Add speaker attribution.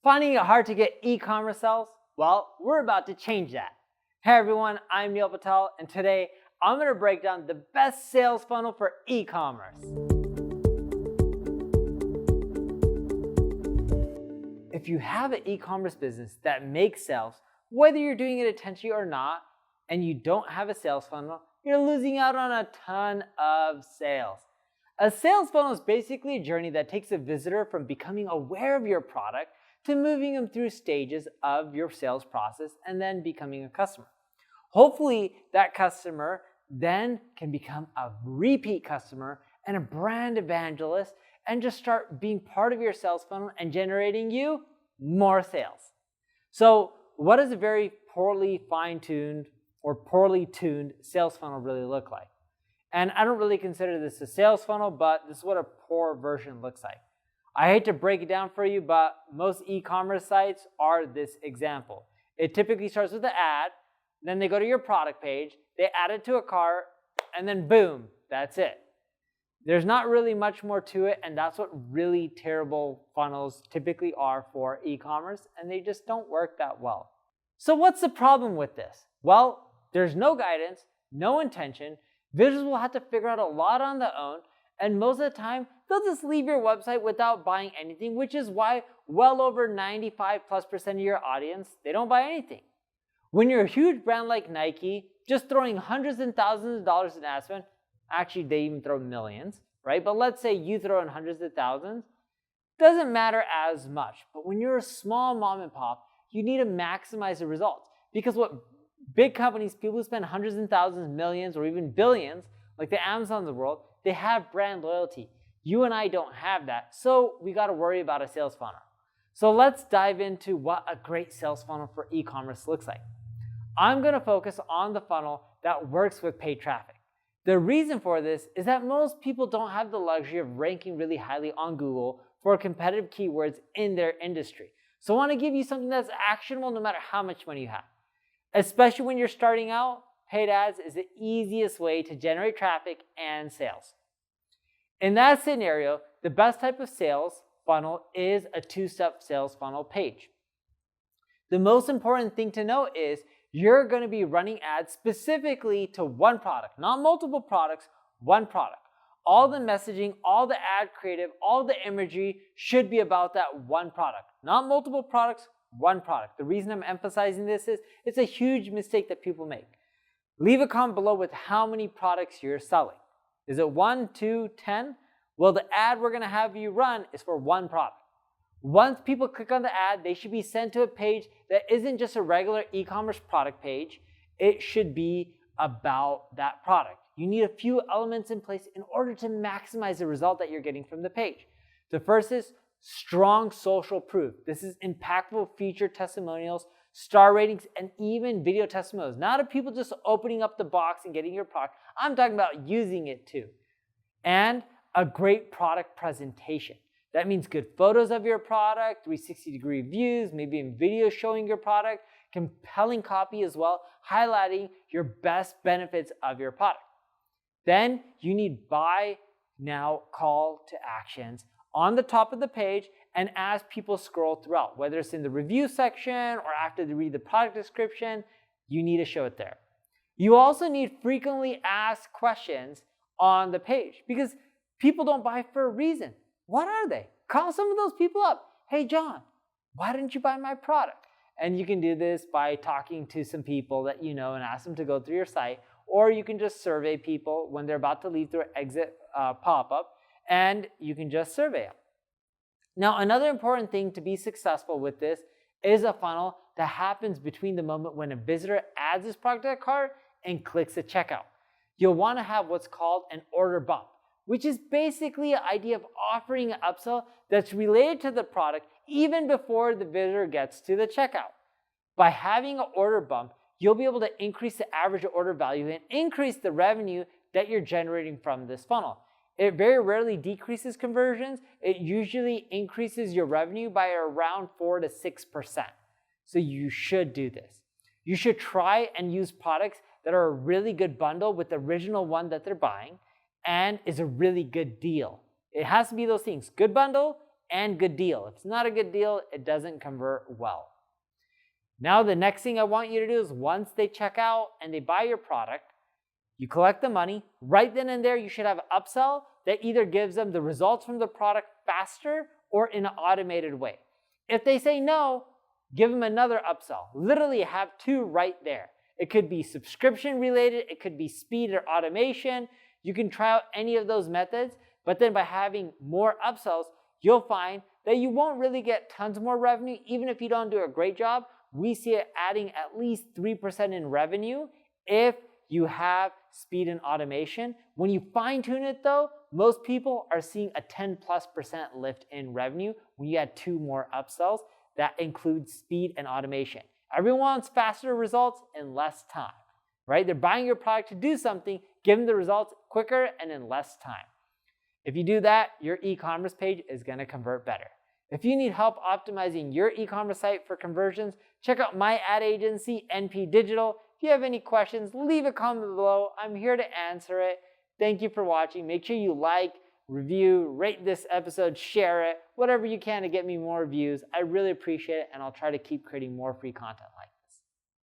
Speaker 1: Finding it hard to get e-commerce sales? Well, we're about to change that. Hey everyone, I'm Patel, and today I'm going to break down the best sales funnel for e-commerce. If you have an e-commerce business that makes sales, whether you're doing it intentionally or not, and you don't have a sales funnel, you're losing out on a ton of sales. A sales funnel is basically a journey that takes a visitor from becoming aware of your product to moving them through stages of your sales process and then becoming a customer. Hopefully, that customer then can become a repeat customer and a brand evangelist and just start being part of your sales funnel and generating you more sales. So what does a very poorly fine-tuned or poorly tuned sales funnel really look like? And I don't really consider this a sales funnel, but this is what a poor version looks like. I hate to break it down for you, but most e-commerce sites are this example. It typically starts with an ad, then they go to your product page, they add it to a cart, and then boom, that's it. There's not really much more to it, and that's what really terrible funnels typically are for e-commerce, and they just don't work that well. So what's the problem with this? Well, there's no guidance, no intention. Visitors will have to figure out a lot on their own, and most of the time, they'll just leave your website without buying anything, which is why well over 95+% of your audience, they don't buy anything. When you're a huge brand like Nike, just throwing hundreds and thousands of dollars in ad spend, actually they even throw millions, right? But let's say you throw in hundreds of thousands, doesn't matter as much. But when you're a small mom and pop, you need to maximize the results. Because what big companies, people who spend hundreds and thousands, millions, or even billions, like the Amazons of the world, they have brand loyalty. You and I don't have that, so we got to worry about a sales funnel. So let's dive into what a great sales funnel for e-commerce looks like. I'm going to focus on the funnel that works with paid traffic. The reason for this is that most people don't have the luxury of ranking really highly on Google for competitive keywords in their industry. So I want to give you something that's actionable no matter how much money you have. Especially when you're starting out, paid ads is the easiest way to generate traffic and sales. In that scenario, the best type of sales funnel is a two-step sales funnel page. The most important thing to know is you're going to be running ads specifically to one product, not multiple products, one product. All the messaging, all the ad creative, all the imagery should be about that one product, not multiple products, one product. The reason I'm emphasizing this is it's a huge mistake that people make. Leave a comment below with how many products you're selling. Is it 1, 2, 10? Well, the ad we're going to have you run is for one product. Once people click on the ad, they should be sent to a page that isn't just a regular e-commerce product page. It should be about that product. You need a few elements in place in order to maximize the result that you're getting from the page. The first is strong social proof. This is impactful feature testimonials, star ratings, and even video testimonials. Not of people just opening up the box and getting your product. I'm talking about using it too. And a great product presentation. That means good photos of your product, 360-degree views, maybe in video showing your product, compelling copy as well, highlighting your best benefits of your product. Then you need buy now call to actions on the top of the page and as people scroll throughout, whether it's in the review section or after they read the product description, you need to show it there. You also need frequently asked questions on the page because people don't buy for a reason. What are they? Call some of those people up. Hey, John, why didn't you buy my product? And you can do this by talking to some people that you know and ask them to go through your site, or you can just survey people when they're about to leave through an exit pop-up, and you can just survey them. Now, another important thing to be successful with this is a funnel that happens between the moment when a visitor adds this product to their cart and clicks the checkout. You'll want to have what's called an order bump, which is basically an idea of offering an upsell that's related to the product even before the visitor gets to the checkout. By having an order bump, you'll be able to increase the average order value and increase the revenue that you're generating from this funnel. It very rarely decreases conversions. It usually increases your revenue by around 4 to 6%. So you should do this. You should try and use products that are a really good bundle with the original one that they're buying and is a really good deal. It has to be those things: good bundle and good deal. If it's not a good deal, it doesn't convert well. Now the next thing I want you to do is once they check out and they buy your product, you collect the money. Right then and there, you should have an upsell that either gives them the results from the product faster or in an automated way. If they say no, give them another upsell. Literally have two right there. It could be subscription related, it could be speed or automation. You can try out any of those methods, but then by having more upsells, you'll find that you won't really get tons more revenue, even if you don't do a great job. We see it adding at least 3% in revenue if you have speed and automation. When you fine tune it though, most people are seeing a 10+% lift in revenue when you add two more upsells. That includes speed and automation. Everyone wants faster results in less time, right? They're buying your product to do something, give them the results quicker and in less time. If you do that, your e-commerce page is going to convert better. If you need help optimizing your e-commerce site for conversions, check out my ad agency, NP Digital. If you have any questions, leave a comment below. I'm here to answer it. Thank you for watching. Make sure you like, review, rate this episode, share it, whatever you can to get me more views. I really appreciate it, and I'll try to keep creating more free content.